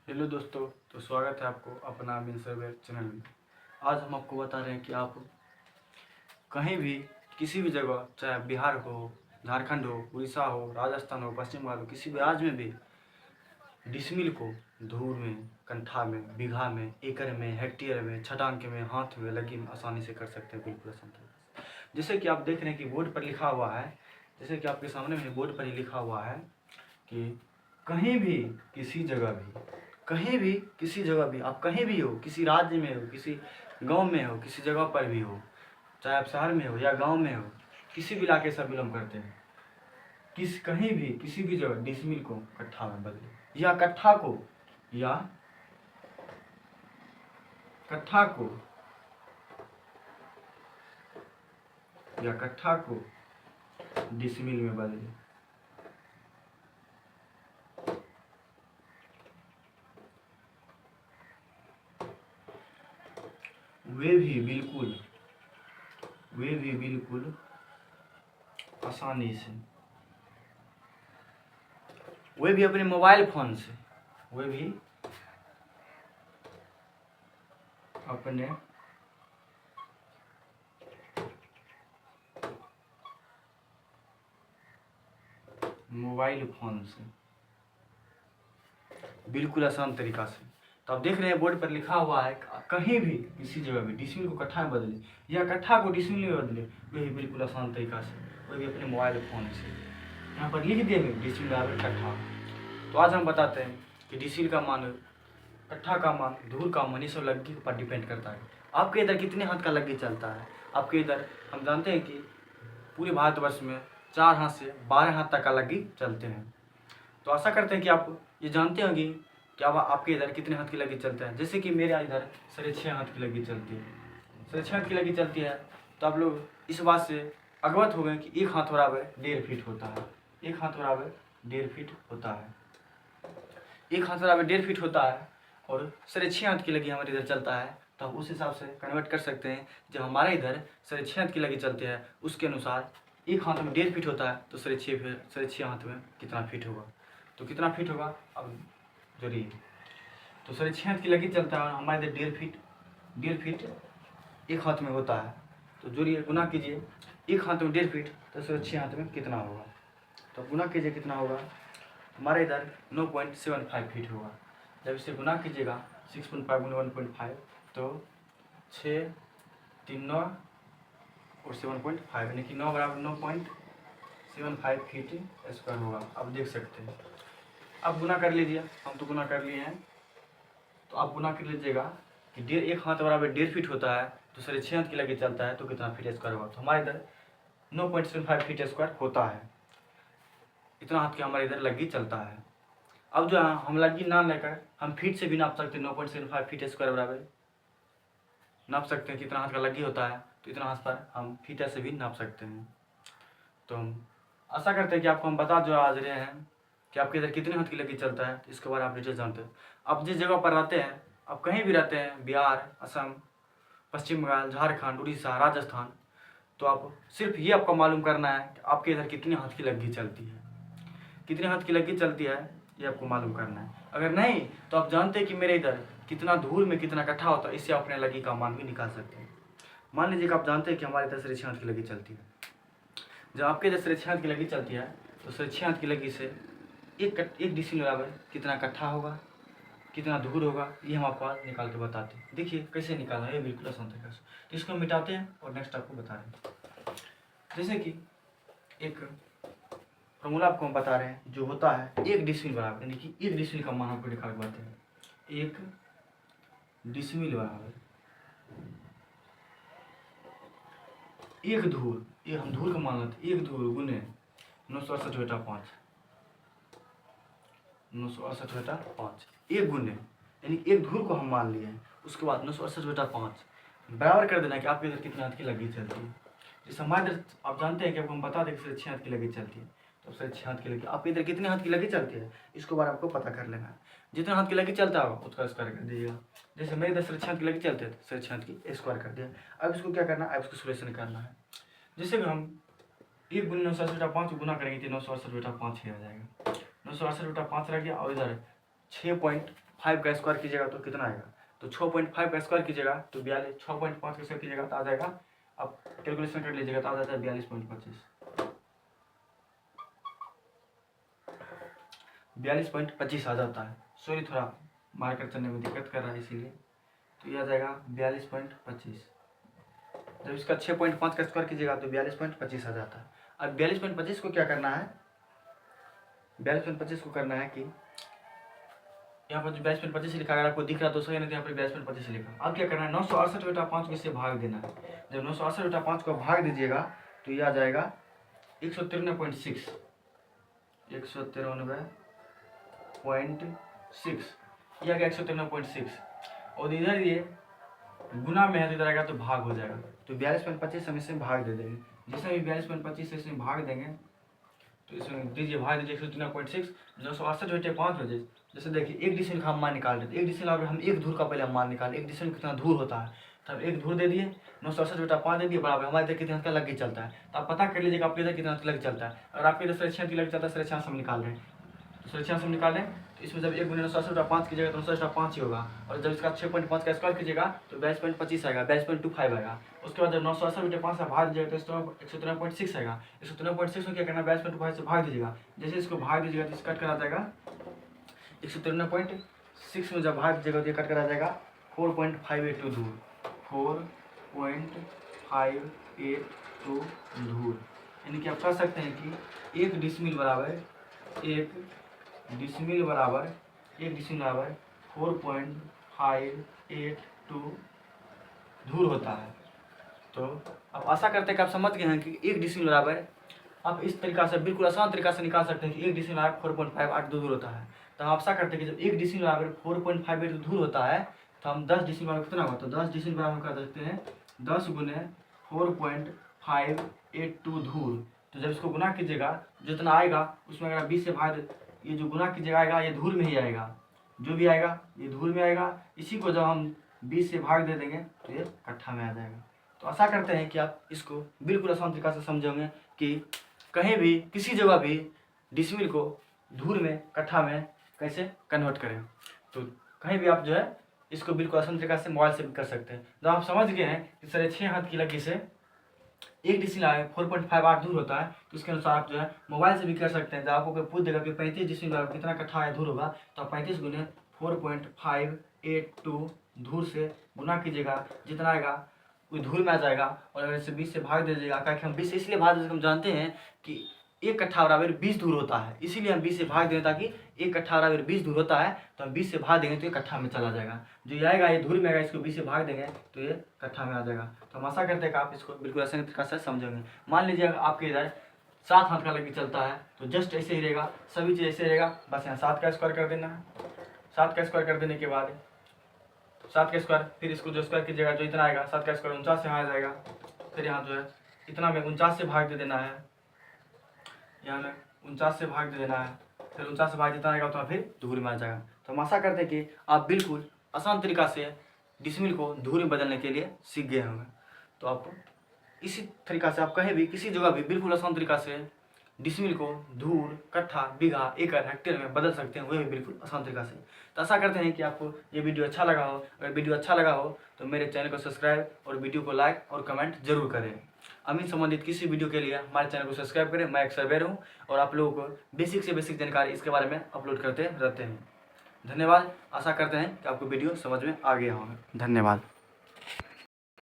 Hello दोस्तों, तो स्वागत है आपको अपना मिनसरवेयर चैनल में। आज हम आपको बता रहे हैं कि आप कहीं भी किसी भी जगह, चाहे बिहार हो, झारखंड हो, उड़ीसा हो, राजस्थान हो, पश्चिम बंगाल हो, किसी भी राज्य में भी डिसमिल को धूर में, कट्ठा में, बीघा में, एकड़ में, हेक्टेयर में, छटांक में, हाथ में, लगी में आसानी से कर सकते हैं, बिल्कुल आसान तरीके से। जैसे कि आप देख रहे हैं कि बोर्ड पर लिखा हुआ है, जैसे कि आपके सामने में बोर्ड पर ही लिखा हुआ है कि कहीं भी किसी जगह भी, कहीं भी किसी जगह भी, आप कहीं भी हो, किसी राज्य में हो, किसी गांव में हो, किसी जगह पर भी हो, चाहे आप शहर में हो या गांव में हो, किसी भी इलाके से बिलोंग करते हैं, कहीं भी किसी भी जगह डिसमिल को कट्ठा में बदले, या कट्ठा को या कट्ठा को या कट्ठा को डिसमिल में बदले। वे भी बिल्कुल आसानी से, वे भी अपने मोबाइल फोन से, वे भी अपने मोबाइल फोन से बिल्कुल आसान तरीका से। तो आप देख रहे हैं बोर्ड पर लिखा हुआ है कहीं भी किसी जगह भी डिसमिल को कट्ठा में बदले या कट्ठा को डिसमिल में बदले, वही बिल्कुल आसान तरीका से, वही अपने मोबाइल फ़ोन से। यहाँ पर लिख दिए डिसमिल बराबर कट्ठा। तो आज हम बताते हैं कि डिसमिल का मान, कट्ठा का मान, धूल का मान, ये सब लग्गी पर डिपेंड करता है। आपके इधर कितने हाथ का लग्गी चलता है? आपके इधर हम जानते हैं कि पूरे भारतवर्ष में 4 हाथ से 12 हाथ तक का लग्गी चलते हैं। तो आशा करते हैं कि आप ये जानते होंगे कि अब आपके इधर कितने हाथ की लगी चलता है। जैसे कि मेरे इधर 6.5 हाथ की लगी चलती है, 6.5 हाथ की लगी चलती है। तो आप लोग इस बात से अवगत हो गए कि एक हाथ बराबर 1.5 फीट होता है, एक हाथ बराबर 1.5 फीट होता है, एक हाथ बराबर 1.5 फीट होता है। और 6.5 हाथ की लगी हमारे इधर चलता है, तो आप उस हिसाब से कन्वर्ट कर सकते हैं। जब हमारे इधर 6.5 हाथ की लगी चलती है, उसके अनुसार एक हाथ में 1.5 फीट होता है, तो 6.5 हाथ में कितना फीट होगा, तो कितना फीट होगा अब जोड़िए। तो 6.5 हाथ की लगी चलता है, हमारे इधर 1.5 फीट एक हाथ में होता है। तो जोड़िए, गुना कीजिए, एक हाथ में 1.5 फीट, तो 6.5 हाथ में कितना होगा, तो गुना कीजिए कितना होगा। हमारे इधर 9.75 फीट होगा। जब इसे गुना कीजिएगा 6.5 गुना 1.5, तो 6 3 9 और 7.5, यानी कि 9 बराबर 9.75 फीट स्क्वायर होगा। आप देख सकते हैं, अब गुना कर लीजिए, हम तो गुना कर लिए हैं। तो आप गुना कर लीजिएगा कि एक हाथ बराबर 1.5 फीट होता है, तो 6.5 हाथ की लगी चलता है, तो कितना फीट स्क्वायर होगा। तो हमारे इधर 9.75 फीट स्क्वायर होता है, इतना हाथ की हमारे इधर लगी चलता है। अब जो हम लगी ना लेकर हम फीट से भी नाप सकते हैं, 9.75 फीट स्क्वायर बराबर नाप सकते हैं कितना हाथ का लगी होता है, तो इतना हाथ पर हम फीट से भी नाप सकते हैं। तो हम आशा करते हैं कि आपको हम बता जो आज रहे हैं कि आपके इधर कितने हाथ की लगी चलता है, इसके बारे में आप डिटेल जानते हैं। आप जिस जगह पर रहते हैं, आप कहीं भी रहते हैं, बिहार, असम, पश्चिम बंगाल, झारखंड, उड़ीसा, राजस्थान, तो आप सिर्फ ये आपको मालूम करना है कि आपके इधर कितने हाथ की लगी चलती है, कितने हाथ की लगी चलती है, ये आपको मालूम करना है। अगर नहीं तो आप जानते हैं कि मेरे इधर कितना धूल में कितना इकट्ठा होता है, इससे आप अपने लगी का मान भी निकाल सकते हैं। मान लीजिए कि आप जानते हैं कि हमारे इधर 6.5 हाथ की लगी चलती है। जब आपके इधर 6.5 हाथ की लगी चलती है, तो 6.5 हाथ की लगी से एक डिसिमिल बराबर कितना कट्ठा होगा, कितना धूल होगा, ये हम आपको आज निकाल के बताते हैं। देखिए कैसे निकालना है, ये बिल्कुल आसान तरीका से। तो इसको मिटाते हैं और नेक्स्ट आपको बता रहे हैं। जैसे कि एक फॉर्मूला आपको हम बता रहे हैं, जो होता है 1 डिसिमिल बराबर, यानी कि 1 डिसिमिल का मान आपको निकाल के बताते हैं। 1 डिसिमिल बराबर 1 धूल, ये हम धूल का मान लेते हैं, 1 धूल गुने 968/5, 968/5, 1 गुने, यानी 1 धूल को हम मान लिए हैं। उसके बाद 968/5 बराबर कर देना कि आपके इधर कितने हाथ की लगी चलती है। जैसे हमारे इधर आप जानते हैं कि आपको हम बता दें कि 6.5 हाथ की लगी चलती है, तो 6.5 हाथ की लगी, आपके इधर कितने हाथ की लगी चलती है, इसको बार आपको पता कर लेना है। जितना हाथ की लगी चलता होगा उसका स्क्वायर कर दीजिएगा। जैसे मेरे इधर 6.5 हाथ की लगी चलते हैं, 6.5 हाथ की स्क्वायर कर दिया। अब इसको क्या करना है, अब इसको सोल्यूशन करना है। जैसे कि हम 1 गुने 968/5 गुना करेंगे तो 968/5 ही आ जाएगा। 968/5 रह गया, और इधर 5 का स्क्वायर कीजिएगा तो कितना आएगा, तो 6.5 का स्क्वायर कीजिएगा तो 42, 6.5 का स्क्वायर कीजिएगा तो आ जाएगा, अब कैलकुलेशन कर लीजिएगा तो आ जाता है 42.25 आ जाता है। सॉरी, थोड़ा मार्कर चलने में दिक्कत कर रहा है इसीलिए, तो यह आ जाएगा 42.25। जब इसका 6.5 का स्क्वायर कीजिएगा तो 42.25 आ जाता है। अब 42.25 को क्या करना है, 42.25 को करना है कि यहाँ पर जो 42.25 लिखा, अगर आपको दिख रहा तो सही, नहीं तो यहाँ पर 42.25 लिखा। अब क्या करना है, 968/5 को इससे भाग देना है। जब 968/5 को भाग दीजिएगा तो ये आ जाएगा 193.6, 193.6, ये आ गया 193.6। और इधर ये गुना में है तो इधर आएगा तो भाग हो जाएगा, तो 42.25 हम इसमें भाग दे देंगे। जैसे हम 42.25 से इसमें भाग देंगे तो इसमें दीजिए, भाग दीजिए 193.6, 968/5 हो जाए। जैसे देखिए एक डिसिमल का हम मान निकाल रहे थे, एक डिसिमल हम एक धूर का पहले हम मान निकाल, एक डिसिमल कितना धूर होता है, तब एक धूर दे दिए, 968/5 दे दिए बराबर, हमारे इधर कितना का लग ही चलता है। तो आप पता कर लीजिएगा आपके इधर कितना लग चलता है। अगर आपके इधर 86 लग चलता है, 86 हम निकाल रहे हैं, तो 86 हम निकाल लें, तो इसमें जब 1 गुने 968/5 कीजिएगा तो 968/5 ही होगा। और जब इसका 6.5 का स्क्वायर कीजिएगा तो 42.25 आएगा, 42.25 आएगा। उसके बाद जब 968/5 से भाग दीजिएगा तो 193.6 आएगा। 193.6 में क्या करना है, 42.25 से भाग दीजिएगा। जैसे इसको भाग दीजिएगा तो इसका कट करा जाएगा 193.6 में जब भाग दीजिएगा तो ये कट करा जाएगा 4.582 धूर, 4.582 धूर। यानी कि आप कह सकते हैं कि एक डिसमिल बराबर 4.582 धूर होता है। तो आप आशा करते हैं कि आप समझ गए हैं कि एक डिसमिल बराबर, आप इस तरीका से बिल्कुल आसान तरीका से निकाल सकते हैं कि एक डिसमिल बराबर 4.582 धूर होता है। तो हम आशा करते हैं कि जब एक डिसमिल बराबर 4.582 धूर होता है तो हम 10 डिसमिल बराबर कितना होगा, तो 10 डिसमिल बराबर कर सकते हैं 10 गुने 4.582 धूर। तो जब इसको गुना कीजिएगा जितना आएगा उसमें अगर 20 से भाग, ये जो गुना कीजिएगा आएगा ये धूर में ही आएगा, जो भी आएगा ये धूर में आएगा। इसी को जब हम 20 से भाग दे देंगे तो ये कट्ठा में आ जाएगा। तो आशा करते हैं कि आप इसको बिल्कुल आसान तरीका से समझेंगे कि कहीं भी किसी जगह भी डिसमिल को धूर में कट्ठा में कैसे कन्वर्ट करें। तो कहीं भी आप जो है इसको बिल्कुल आसान तरीका से मोबाइल से भी कर सकते हैं। जब आप समझ गए हैं कि 6.5 हाथ की लकीर से एक डिसमिल आए 4.58 दूर होता है, तो इसके अनुसार आप जो है मोबाइल से भी कर सकते हैं। जब आपको कोई पूछ देगा कि 35 डिसमिल कितना कट्ठा है दूर होगा, तो आप 35 गुने 4.582 धूर से गुना कीजिएगा, जितना आएगा वो धूर में आ जाएगा। और अगर इसे 20 से भाग दे दीजिएगा, क्योंकि हम 20 से इसलिए भाग देते हम जानते हैं कि एक कट्ठा बराबर 20 धूर होता है, इसीलिए हम 20 से भाग दें, ताकि एक कट्ठा बराबर 20 धूर होता है तो हम 20 से भाग देंगे तो ये कट्ठा में चला जाएगा। जो ये आएगा ये धूर में आएगा, इसको 20 से भाग देंगे तो ये कट्ठा में आ जाएगा। तो हम आशा करते हैं कि आप इसको बिल्कुल आसान तरीका से समझेंगे। मान लीजिए आपके इधर 7 हाथ का लकीर चलता है तो जस्ट ऐसे ही रहेगा, सभी चीज़ ऐसे रहेगा, बस यहाँ 7 का स्क्वायर कर देना है। 7 का स्क्वायर कर देने के बाद 7 का स्क्वायर, फिर इसको जो स्क्वायर कीजिएगा जो इतना आएगा 7 का स्क्वायर 49 से यहाँ आ जाएगा। फिर यहाँ जो है इतना में 49 से भाग दे देना है, यहाँ में 49 से भाग दे देना है, फिर 49 से भाग जितना आएगा उतना फिर धूर में आ जाएगा। तो हम आशा करते हैं कि आप बिल्कुल आसान तरीका से डिसमिल को धूर में बदलने के लिए सीख गए होंगे। तो आप इसी तरीका से आप कहीं भी किसी जगह भी बिल्कुल आसान तरीका से डिसमिल को धूर, कट्ठा, बीघा, एकड़, हेक्टेयर में बदल सकते हैं, वह भी बिल्कुल आसान तरीका से। तो आशा करते हैं कि आपको ये वीडियो अच्छा लगा हो। अगर वीडियो अच्छा लगा हो तो मेरे चैनल को सब्सक्राइब और वीडियो को लाइक और कमेंट जरूर करें। अमीन संबंधित किसी वीडियो के लिए हमारे चैनल को सब्सक्राइब करें। मैं एक सर्वेयर हूँ और आप लोगों को बेसिक से बेसिक जानकारी इसके बारे में अपलोड करते रहते हैं। धन्यवाद। आशा करते हैं कि आपको वीडियो समझ में आ गया होगा। धन्यवाद।